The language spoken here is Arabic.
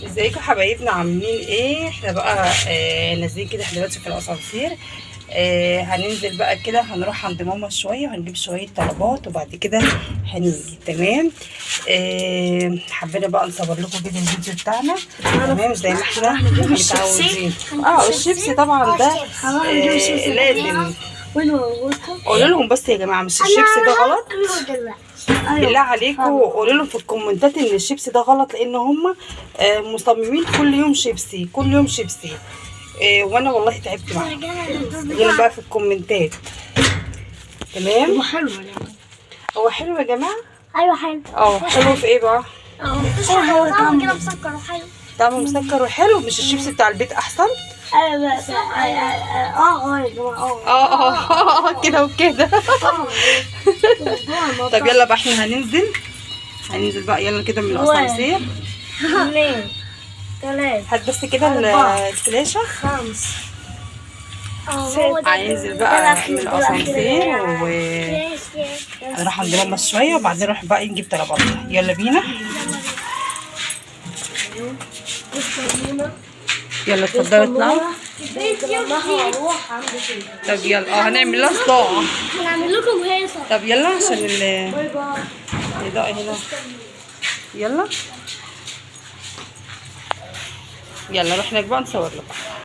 ازيكم حبايبنا عاملين ايه؟ احنا بقى نازلين كده احنا دلوقتي في الاسانسير. هننزل بقى كده، هنروح عند ماما شويه وهنجيب شويه طلبات وبعد كده هنيجي. تمام. حبينا بقى نصور لكم كده الفيديو بتاعنا. تمام زي ما احنا متعودين. الشيبسي طبعا ده لازم. قولوا لهم بس يا جماعه مش الشيبسي ده غلط. بالله عليكم قولوا لهم في الكومنتات ان الشيبسي ده غلط، لان هم مصممين كل يوم شيبسي كل يوم شيبسي. وانا والله تعبت معاهم. قولوا بقى في الكومنتات. تمام. هو حلو يا جماعه. هو حلو يا جماعه. ايوه حلو. حلو في ايه بقى؟ حلو طعمه كده مسكر وحلو. طعمه مسكر وحلو. مش الشيبسي بتاع البيت احسن؟ ايوه بس يا جماعه كده وكده. طب يلا بقى احنا هننزل بقى يلا كده من الاسانسير. 2 3 هات بس كده الفلاشه. 5 هننزل بقى من الاسانسير هنروح عند ماما شويه وبعدين نروح بقى نجيب طلباتنا. يلا بينا. يلا اتفضلوا اطلعوا. طب يلا هنعمل لها صداع. هنعمل لكم هيصه. طب يلا عشان باي باي. الاضاءه هنا. يلا رحنا بقى نصور لكم.